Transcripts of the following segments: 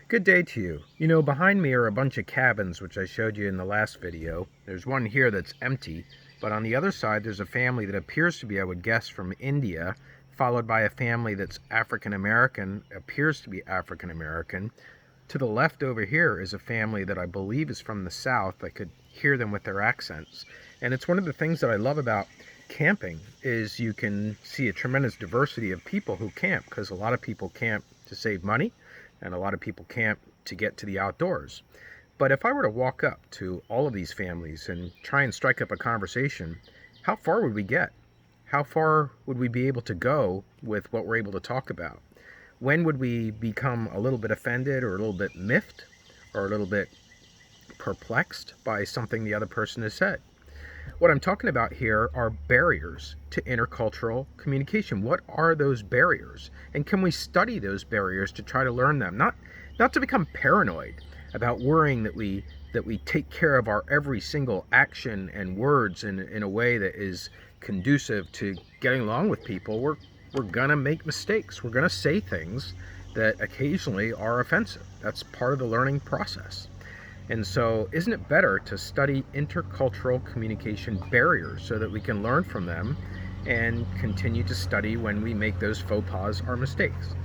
Good day to you. You know, behind me are a bunch of cabins, which I showed you in the last video. There's one here that's empty, but on the other side there's a family that appears to be, I would guess, from India, followed by a family that's African American, appears to be African American. To the left over here is a family that I believe is from the South. I could hear them with their accents. And it's one of the things that I love about camping is you can see a tremendous diversity of people who camp, because a lot of people camp to save money and a lot of people camp to get to the outdoors. But if I were to walk up to all of these families and try and strike up a conversation, how far would we get? How far would we be able to go with what we're able to talk about? When would we become a little bit offended or a little bit miffed or a little bit perplexed by something the other person has said? What I'm talking about here are barriers to intercultural communication. What are those barriers? And can we study those barriers to try to learn them? Not to become paranoid about worrying that we take care of our every single action and words in a way that is conducive to getting along with people. We're gonna make mistakes. We're gonna say things that occasionally are offensive. That's part of the learning process. And so isn't it better to study intercultural communication barriers so that we can learn from them and continue to study when we make those faux pas or mistakes,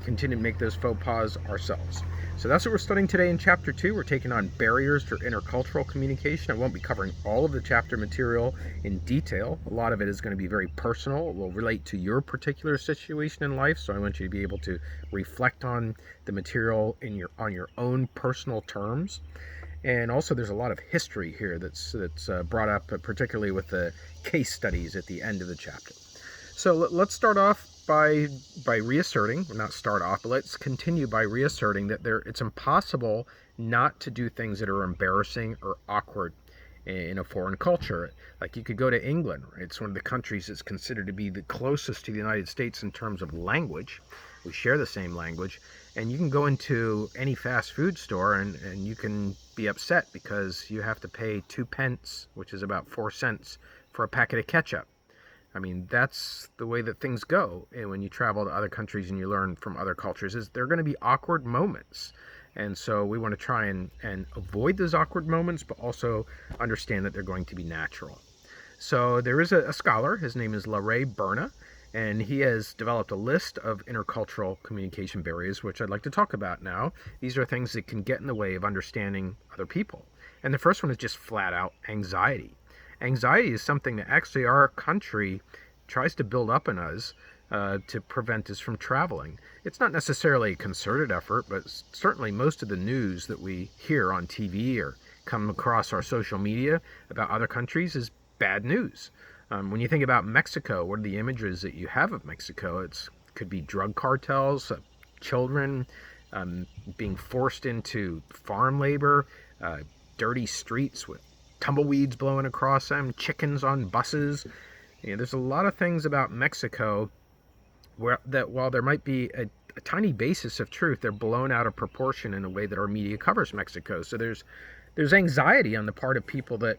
continue to make those faux pas ourselves. So that's what we're studying today in Chapter 2. We're taking on barriers to intercultural communication. I won't be covering all of the chapter material in detail. A lot of it is going to be very personal. It will relate to your particular situation in life, so I want you to be able to reflect on the material on your own personal terms. And also there's a lot of history here that's brought up, particularly with the case studies at the end of the chapter. So let's start off by reasserting, not start off, but let's continue by reasserting that it's impossible not to do things that are embarrassing or awkward in a foreign culture. Like you could go to England, right? It's one of the countries that's considered to be the closest to the United States in terms of language. We share the same language, and you can go into any fast food store and you can be upset because you have to pay 2 pence, which is about 4 cents, for a packet of ketchup. I mean, that's the way that things go. And when you travel to other countries and you learn from other cultures, is there are going to be awkward moments. And so we want to try and avoid those awkward moments, but also understand that they're going to be natural. So there is a scholar, his name is Larry Berna, and he has developed a list of intercultural communication barriers, which I'd like to talk about now. These are things that can get in the way of understanding other people. And the first one is just flat out anxiety. Anxiety is something that actually our country tries to build up in us to prevent us from traveling. It's not necessarily a concerted effort, but certainly most of the news that we hear on TV or come across our social media about other countries is bad news. When you think about Mexico, what are the images that you have of Mexico? It could be drug cartels, children being forced into farm labor, dirty streets with tumbleweeds blowing across them, chickens on buses. You know, there's a lot of things about Mexico that while there might be a tiny basis of truth, they're blown out of proportion in the way that our media covers Mexico. So there's anxiety on the part of people that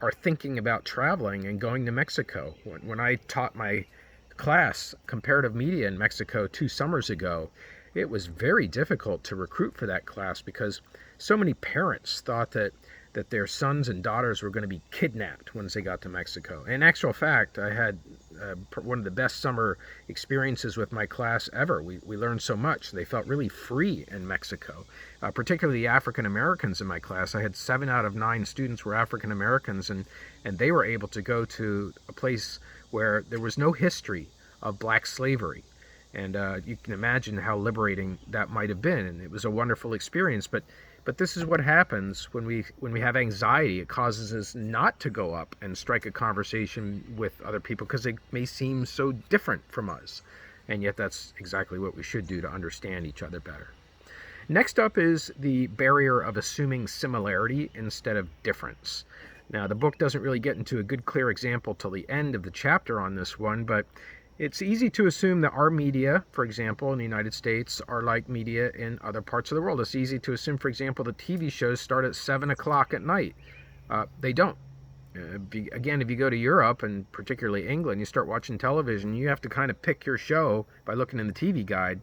are thinking about traveling and going to Mexico. When I taught my class comparative media in Mexico 2 summers ago, it was very difficult to recruit for that class because so many parents thought that their sons and daughters were going to be kidnapped once they got to Mexico. In actual fact, I had one of the best summer experiences with my class ever. We learned so much. They felt really free in Mexico, particularly the African Americans in my class. I had 7 out of 9 students were African Americans, and they were able to go to a place where there was no history of black slavery. And you can imagine how liberating that might have been. And it was a wonderful experience. But this is what happens when we have anxiety. It causes us not to go up and strike a conversation with other people because they may seem so different from us. And yet that's exactly what we should do to understand each other better. Next up is the barrier of assuming similarity instead of difference. Now, the book doesn't really get into a good, clear example till the end of the chapter on this one, but it's easy to assume that our media, for example, in the United States, are like media in other parts of the world. It's easy to assume, for example, that TV shows start at 7 o'clock at night. They don't. Again, if you go to Europe, and particularly England, you start watching television, you have to kind of pick your show by looking in the TV guide.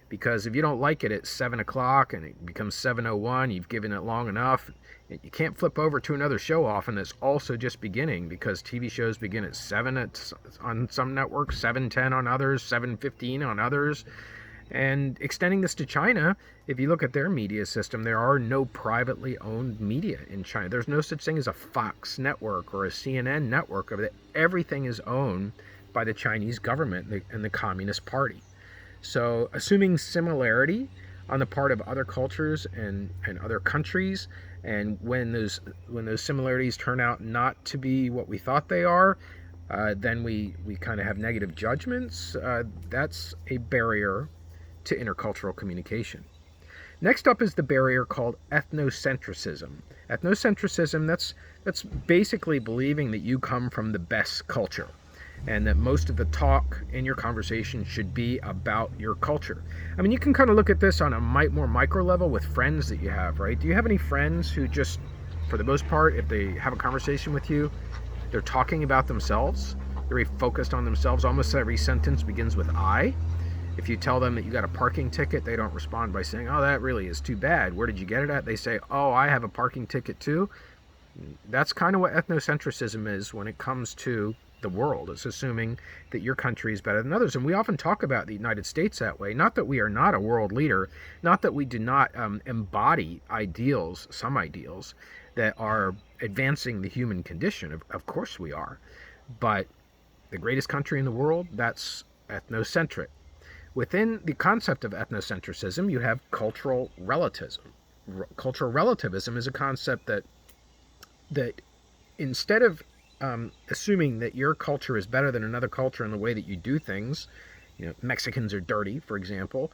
Because if you don't like it at 7 o'clock and it becomes 7:01, you've given it long enough. You can't flip over to another show often that's also just beginning, because TV shows begin at 7 on some networks, 7:10 on others, 7:15 on others. And extending this to China, if you look at their media system, there are no privately owned media in China. There's no such thing as a Fox network or a CNN network. Everything is owned by the Chinese government and the Communist Party. So assuming similarity on the part of other cultures and other countries, and when those similarities turn out not to be what we thought they are, then we kind of have negative judgments. That's a barrier to intercultural communication. Next up is the barrier called ethnocentrism. Ethnocentrism, that's basically believing that you come from the best culture, and that most of the talk in your conversation should be about your culture. I mean, you can kind of look at this on a more micro level with friends that you have, right? Do you have any friends who just, for the most part, if they have a conversation with you, they're talking about themselves? They're very focused on themselves. Almost every sentence begins with I. If you tell them that you got a parking ticket, they don't respond by saying, oh, that really is too bad. Where did you get it at? They say, oh, I have a parking ticket too. That's kind of what ethnocentrism is when it comes to the world. It's assuming that your country is better than others. And we often talk about the United States that way. Not that we are not a world leader, not that we do not embody ideals, some ideals, that are advancing the human condition. Of course we are. But the greatest country in the world, that's ethnocentric. Within the concept of ethnocentrism, you have cultural relativism. Cultural relativism is a concept that instead of assuming that your culture is better than another culture in the way that you do things, Mexicans are dirty, for example,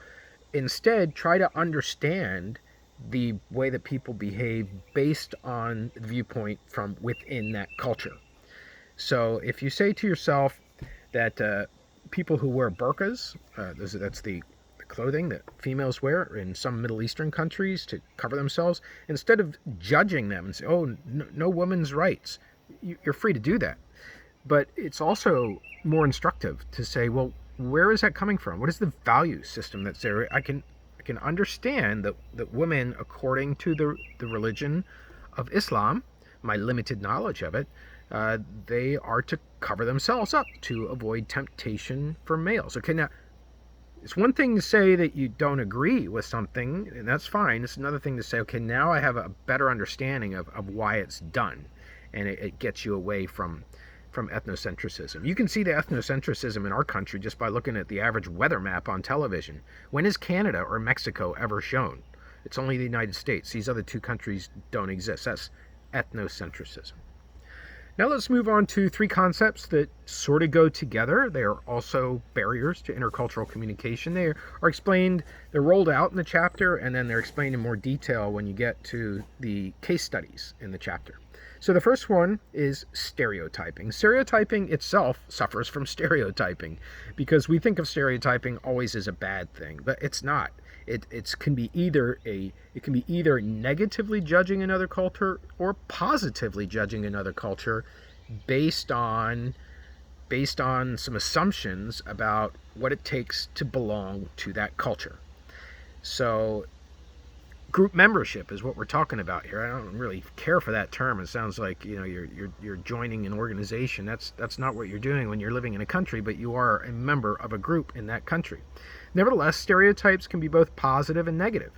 instead try to understand the way that people behave based on the viewpoint from within that culture. So if you say to yourself that people who wear burqas, that's the clothing that females wear in some Middle Eastern countries to cover themselves, instead of judging them and say, oh, no women's rights, you're free to do that. But it's also more instructive to say, well, where is that coming from? What is the value system that's there? I can understand that women, according to the religion of Islam, my limited knowledge of it, they are to cover themselves up to avoid temptation from males. Okay, now, it's one thing to say that you don't agree with something, and that's fine. It's another thing to say, okay, now I have a better understanding of why it's done, and it gets you away from ethnocentrism. You can see the ethnocentrism in our country just by looking at the average weather map on television. When is Canada or Mexico ever shown? It's only the United States. These other two countries don't exist. That's ethnocentrism. Now let's move on to three concepts that sort of go together. They are also barriers to intercultural communication. They are explained, they're rolled out in the chapter, and then they're explained in more detail when you get to the case studies in the chapter. So the first one is stereotyping. Stereotyping itself suffers from stereotyping because we think of stereotyping always as a bad thing, but it's not. It can be either negatively judging another culture or positively judging another culture based on some assumptions about what it takes to belong to that culture. So group membership is what we're talking about here. I don't really care for that term. It sounds like you're joining an organization. That's not what you're doing when you're living in a country, but you are a member of a group in that country. Nevertheless, stereotypes can be both positive and negative.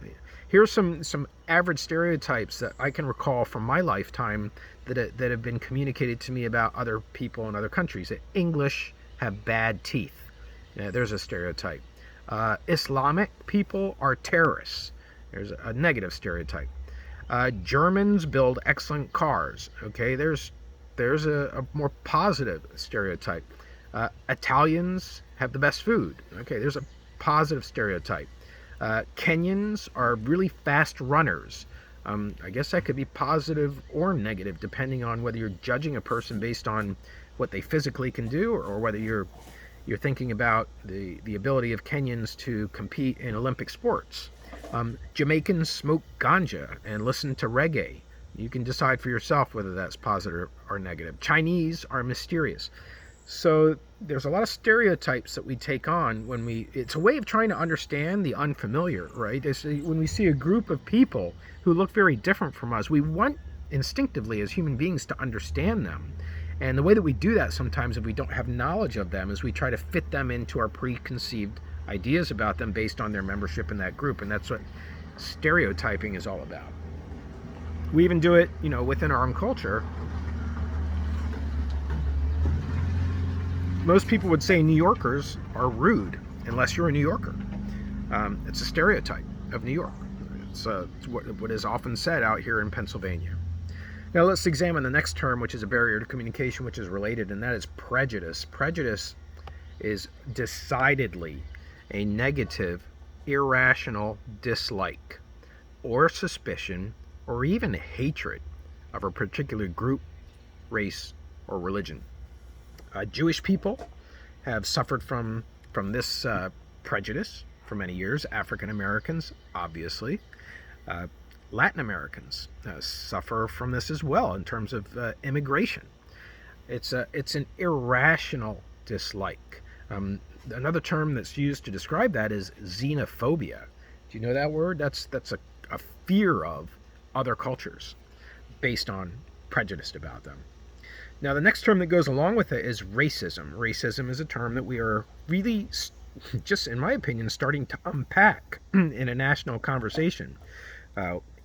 Here's some average stereotypes that I can recall from my lifetime that have been communicated to me about other people in other countries. That English have bad teeth. There's a stereotype. Islamic people are terrorists. There's a negative stereotype. Germans build excellent cars. Okay, there's a more positive stereotype. Italians have the best food. Okay, there's a positive stereotype. Kenyans are really fast runners. I guess that could be positive or negative depending on whether you're judging a person based on what they physically can do or whether you're thinking about the ability of Kenyans to compete in Olympic sports. Jamaicans smoke ganja and listen to reggae. You can decide for yourself whether that's positive or negative. Chinese are mysterious. So there's a lot of stereotypes that we take on when it's a way of trying to understand the unfamiliar, right? When we see a group of people who look very different from us, we want instinctively as human beings to understand them. And the way that we do that sometimes if we don't have knowledge of them is we try to fit them into our preconceived ideas about them based on their membership in that group. And that's what stereotyping is all about. We even do it, within our own culture. Most people would say New Yorkers are rude unless you're a New Yorker. It's a stereotype of New York. It's what is often said out here in Pennsylvania. Now let's examine the next term, which is a barrier to communication, which is related, and that is prejudice. Prejudice is decidedly a negative, irrational dislike or suspicion or even hatred of a particular group, race, or religion. Jewish people have suffered from this prejudice for many years. African Americans, obviously. Latin Americans suffer from this as well in terms of immigration. It's an irrational dislike. Another term that's used to describe that is xenophobia. Do you know that word? That's a fear of other cultures based on prejudice about them. Now, the next term that goes along with it is racism. Racism is a term that we are really, just in my opinion, starting to unpack in a national conversation.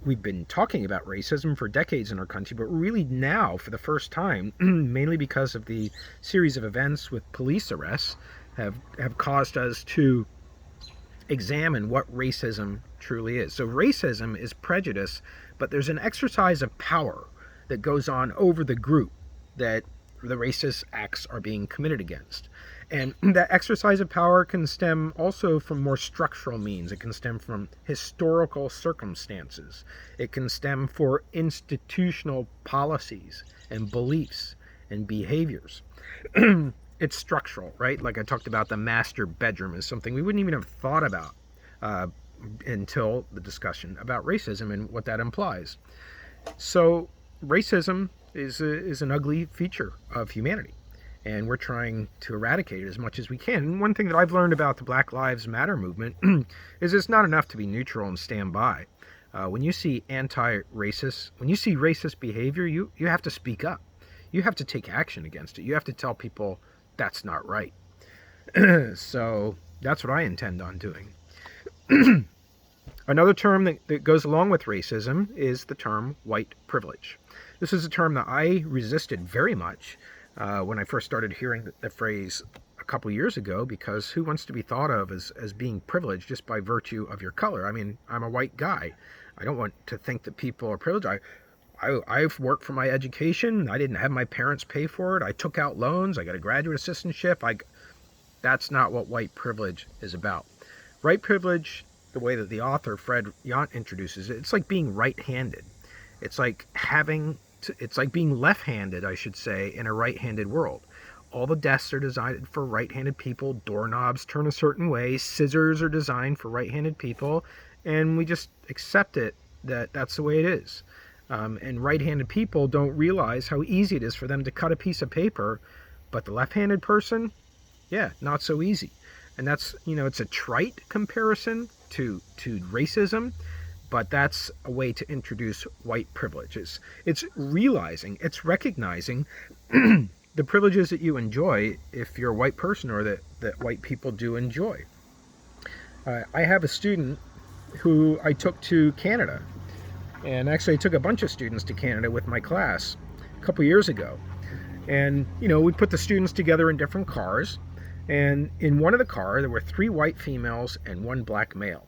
We've been talking about racism for decades in our country, but really now, for the first time, mainly because of the series of events with police arrests, have caused us to examine what racism truly is. So racism is prejudice, but there's an exercise of power that goes on over the group that the racist acts are being committed against. And that exercise of power can stem also from more structural means. It can stem from historical circumstances. It can stem for institutional policies and beliefs and behaviors. It's structural, right? Like I talked about, the master bedroom is something we wouldn't even have thought about until the discussion about racism and what that implies. So racism is an ugly feature of humanity, and we're trying to eradicate it as much as we can. And one thing that I've learned about the Black Lives Matter movement is it's not enough to be neutral and stand by. When you see racist behavior, you have to speak up. You have to take action against it. You have to tell people that's not right. So that's what I intend on doing. Another term that goes along with racism is the term white privilege. This is a term that I resisted very much when I first started hearing the phrase a couple years ago, because who wants to be thought of as being privileged just by virtue of your color? I mean, I'm a white guy. I don't want to think that people are privileged. I've worked for my education. I didn't have my parents pay for it. I took out loans. I got a graduate assistantship. That's not what white privilege is about. White privilege, the way that the author Fred Yant introduces it, it's like being right-handed. It's like being left-handed, I should say, in a right-handed world. All the desks are designed for right-handed people. Doorknobs turn a certain way. Scissors are designed for right-handed people. And we just accept it that that's the way it is. And right-handed people don't realize how easy it is for them to cut a piece of paper. But the left-handed person, yeah, not so easy. And that's, it's a trite comparison to racism. But that's a way to introduce white privilege. It's realizing, it's recognizing the privileges that you enjoy if you're a white person, or that white people do enjoy. I have a student who I took to Canada. And actually I took a bunch of students to Canada with my class a couple years ago. And, we put the students together in different cars. And in one of the cars, there were 3 white females and 1 black male.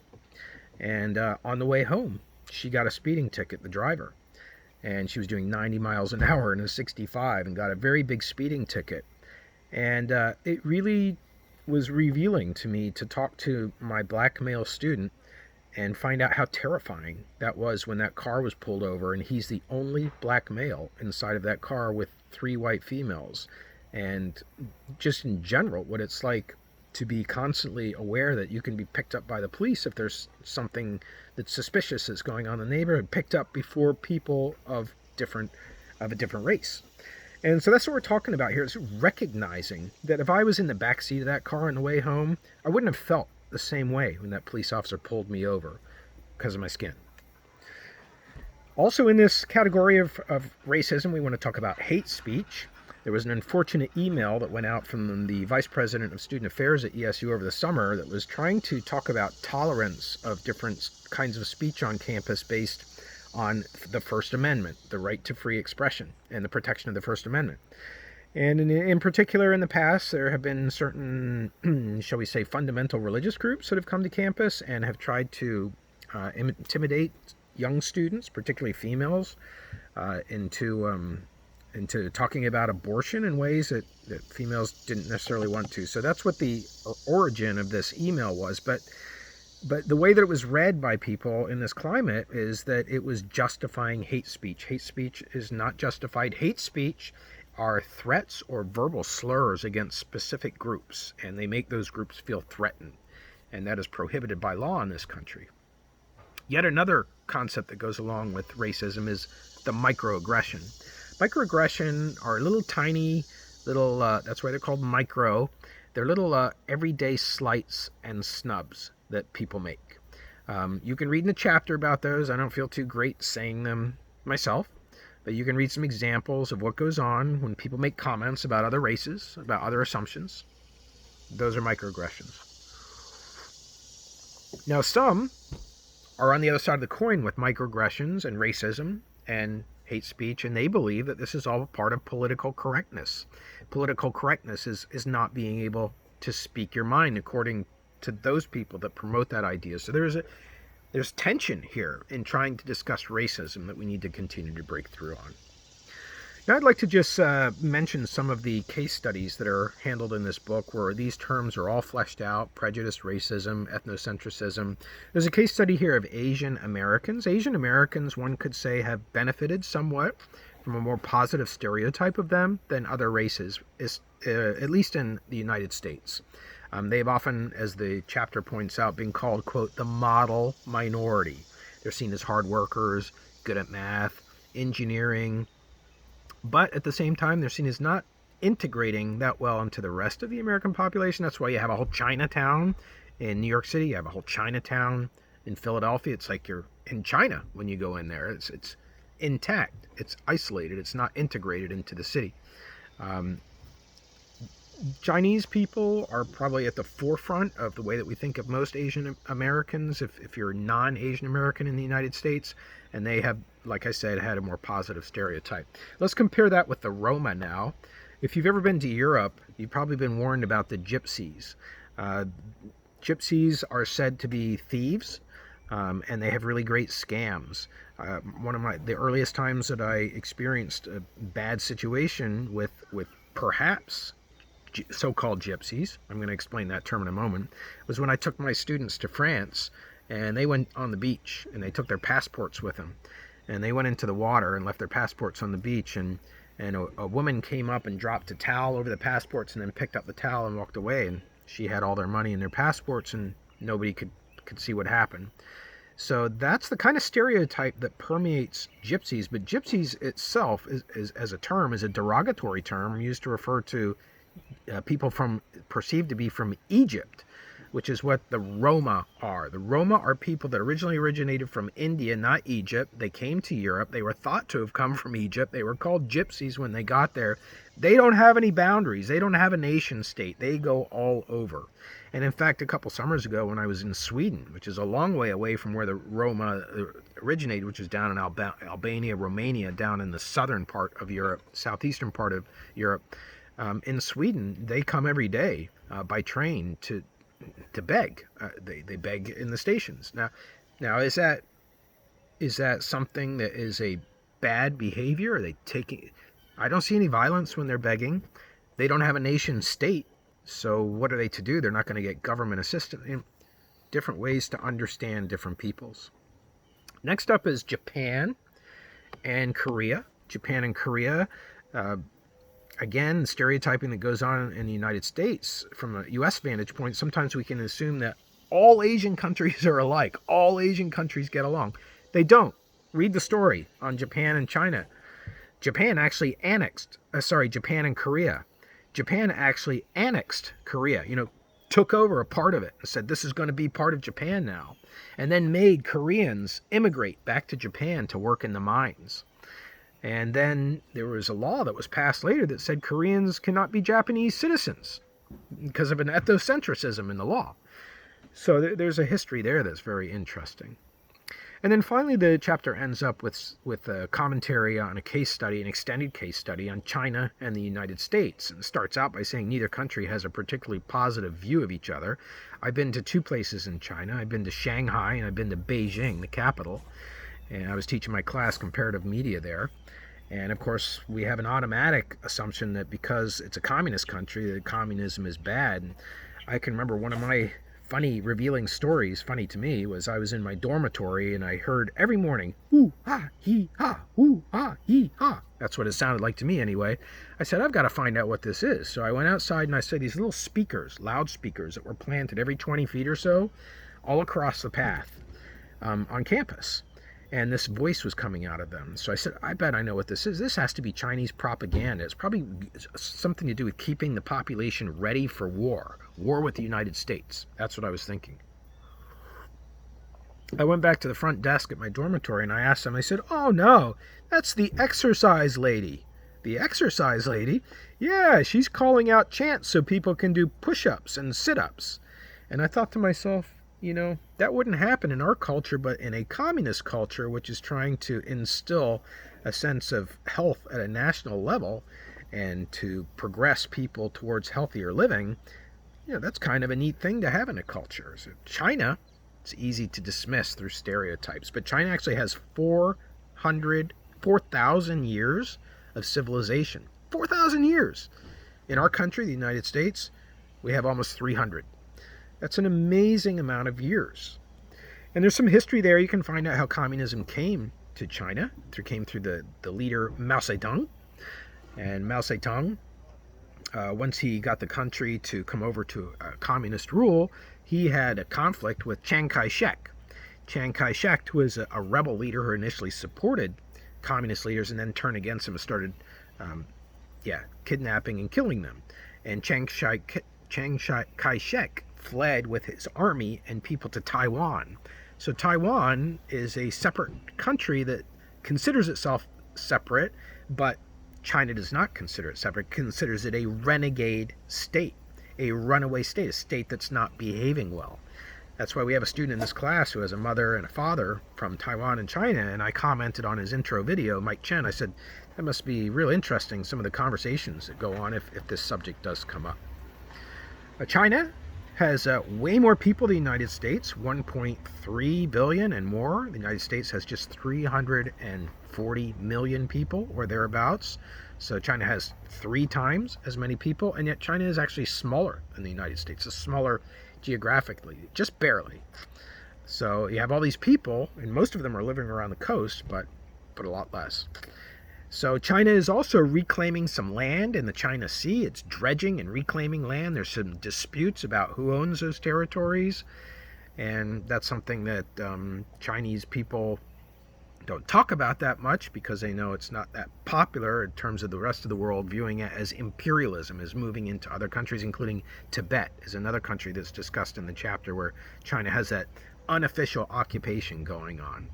And on the way home, she got a speeding ticket, the driver. And she was doing 90 miles an hour in a 65 and got a very big speeding ticket. And it really was revealing to me to talk to my black male student and find out how terrifying that was when that car was pulled over and he's the only black male inside of that car with 3 white females. And just in general, what it's like to be constantly aware that you can be picked up by the police if there's something that's suspicious that's going on in the neighborhood, picked up before people of a different race. And so that's what we're talking about here, is recognizing that if I was in the back seat of that car on the way home, I wouldn't have felt the same way when that police officer pulled me over because of my skin. Also in this category of racism, we want to talk about hate speech. There was an unfortunate email that went out from the Vice President of Student Affairs at ESU over the summer that was trying to talk about tolerance of different kinds of speech on campus based on the First Amendment, the right to free expression, and the protection of the First Amendment. And in particular, in the past, there have been certain, shall we say, fundamental religious groups that have come to campus and have tried to intimidate young students, particularly females, into talking about abortion in ways that females didn't necessarily want to. So that's what the origin of this email was. But the way that it was read by people in this climate is that it was justifying hate speech. Hate speech is not justified. Hate speech are threats or verbal slurs against specific groups, and they make those groups feel threatened. And that is prohibited by law in this country. Yet another concept that goes along with racism is the microaggression. Microaggression are little tiny, that's why they're called micro. They're little everyday slights and snubs that people make. You can read in the chapter about those. I don't feel too great saying them myself, but you can read some examples of what goes on when people make comments about other races, about other assumptions. Those are microaggressions. Now, some are on the other side of the coin with microaggressions and racism and hate speech, and they believe that this is all part of political correctness. Political correctness is not being able to speak your mind according to those people that promote that idea. So there's tension here in trying to discuss racism that we need to continue to break through on. Now I'd like to just mention some of the case studies that are handled in this book where these terms are all fleshed out: prejudice, racism, ethnocentrism. There's a case study here of Asian Americans. Asian Americans, one could say, have benefited somewhat from a more positive stereotype of them than other races, at least in the United States. They've often, as the chapter points out, been called, quote, the model minority. They're seen as hard workers, good at math, engineering, but at the same time, they're seen as not integrating that well into the rest of the American population. That's why you have a whole Chinatown in New York City. You have a whole Chinatown in Philadelphia. It's like you're in China when you go in there. It's intact. It's isolated. It's not integrated into the city. Chinese people are probably at the forefront of the way that we think of most Asian Americans, if you're non-Asian American in the United States, and they have, like I said, had a more positive stereotype. Let's compare that with the Roma now. If you've ever been to Europe, you've probably been warned about the gypsies. Gypsies are said to be thieves, and they have really great scams. One of the earliest times that I experienced a bad situation with perhaps so-called gypsies, I'm going to explain that term in a moment, was when I took my students to France, and they went on the beach, and they took their passports with them, and they went into the water and left their passports on the beach, and a woman came up and dropped a towel over the passports and then picked up the towel and walked away, and she had all their money in their passports, and nobody could see what happened. So that's the kind of stereotype that permeates gypsies, but gypsies itself is as a term, is a derogatory term used to refer to people perceived to be from Egypt, which is what the Roma are. The Roma are people that originally originated from India, not Egypt. They came to Europe. They were thought to have come from Egypt. They were called gypsies when they got there. They don't have any boundaries. They don't have a nation state. They go all over. And in fact, a couple summers ago when I was in Sweden, which is a long way away from where the Roma originated, which is down in Albania, Romania, down in the southern part of Europe, southeastern part of Europe, in Sweden, they come every day by train to beg. They beg in the stations. Now is that something that is a bad behavior? Are they taking? I don't see any violence when they're begging. They don't have a nation state, so what are they to do? They're not going to get government assistance. Different ways to understand different peoples. Next up is Japan and Korea. Japan and Korea. Again, stereotyping that goes on in the United States from a U.S. vantage point, sometimes we can assume that all Asian countries are alike. All Asian countries get along. They don't. Read the story on Japan and China. Japan actually annexed, Japan and Korea. Japan actually annexed Korea, took over a part of it and said, this is going to be part of Japan now. And then made Koreans immigrate back to Japan to work in the mines. And then there was a law that was passed later that said Koreans cannot be Japanese citizens because of an ethnocentrism in the law. So there's a history there that's very interesting. And then finally, the chapter ends up with a commentary on a case study, an extended case study on China and the United States. And it starts out by saying neither country has a particularly positive view of each other. I've been to 2 places in China. I've been to Shanghai and I've been to Beijing, the capital. And I was teaching my class comparative media there. And of course, we have an automatic assumption that because it's a communist country, that communism is bad. And I can remember one of my funny, revealing stories, funny to me, was I was in my dormitory and I heard every morning, hoo ha, he ha, hoo ha, he ha. That's what it sounded like to me anyway. I said, I've got to find out what this is. So I went outside and I saw these little speakers, loudspeakers that were planted every 20 feet or so, all across the path on campus. And this voice was coming out of them. So I said, I bet I know what this is. This has to be Chinese propaganda. It's probably something to do with keeping the population ready for war with the United States. That's what I was thinking. I went back to the front desk at my dormitory and I asked them, I said, oh no, that's the exercise lady. The exercise lady? Yeah, she's calling out chants so people can do push-ups and sit-ups. And I thought to myself, that wouldn't happen in our culture, but in a communist culture, which is trying to instill a sense of health at a national level and to progress people towards healthier living, that's kind of a neat thing to have in a culture. So China, it's easy to dismiss through stereotypes, but China actually has 4,000 years of civilization. 4,000 years. In our country, the United States, we have almost 300. That's an amazing amount of years. And there's some history there. You can find out how communism came to China. It came through the leader Mao Zedong. And Mao Zedong, once he got the country to come over to communist rule, he had a conflict with Chiang Kai-shek. Chiang Kai-shek was a rebel leader who initially supported communist leaders and then turned against them and started kidnapping and killing them. And Chiang Kai-shek fled with his army and people to Taiwan. So Taiwan is a separate country that considers itself separate, but China does not consider it separate. It considers it a renegade state, a runaway state, a state that's not behaving well. That's why we have a student in this class who has a mother and a father from Taiwan and China, and I commented on his intro video, Mike Chen. I said, that must be real interesting, some of the conversations that go on if this subject does come up. China has way more people than the United States, 1.3 billion and more. The United States has just 340 million people or thereabouts. So China has 3 times as many people, and yet China is actually smaller than the United States. It's smaller geographically, just barely. So you have all these people, and most of them are living around the coast, but a lot less. So China is also reclaiming some land in the China Sea. It's dredging and reclaiming land. There's some disputes about who owns those territories. And that's something that Chinese people don't talk about that much because they know it's not that popular in terms of the rest of the world viewing it as imperialism, as moving into other countries, including Tibet is another country that's discussed in the chapter where China has that unofficial occupation going on.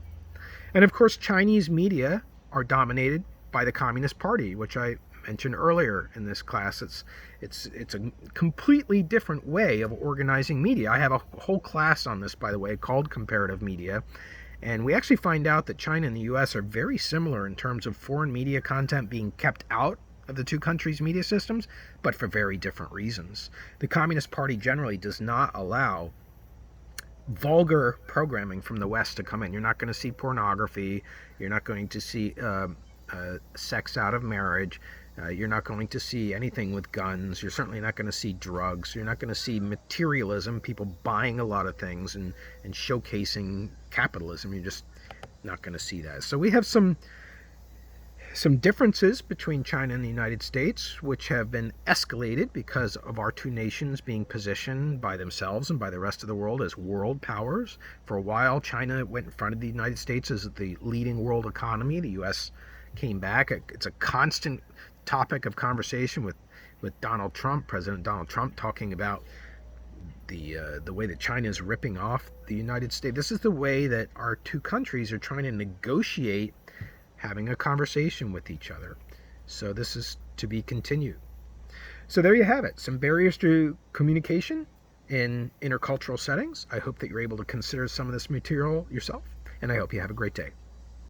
And of course, Chinese media are dominated by the Communist Party, which I mentioned earlier in this class. It's a completely different way of organizing media. I have a whole class on this, by the way, called Comparative Media, and we actually find out that China and the US are very similar in terms of foreign media content being kept out of the 2 countries' media systems, but for very different reasons. The Communist Party generally does not allow vulgar programming from the West to come in. You're not going to see pornography. You're not going to see sex out of marriage. You're not going to see anything with guns. You're certainly not going to see drugs. You're not going to see materialism, people buying a lot of things and showcasing capitalism. You're just not going to see that. So we have some differences between China and the United States, which have been escalated because of our 2 nations being positioned by themselves and by the rest of the world as world powers. For a while, China went in front of the United States as the leading world economy. The U.S. came back. It's a constant topic of conversation with Donald Trump, President Donald Trump, talking about the way that China is ripping off the United States. This is the way that our two countries are trying to negotiate having a conversation with each other. So this is to be continued. So there you have it. Some barriers to communication in intercultural settings. I hope that you're able to consider some of this material yourself, and I hope you have a great day.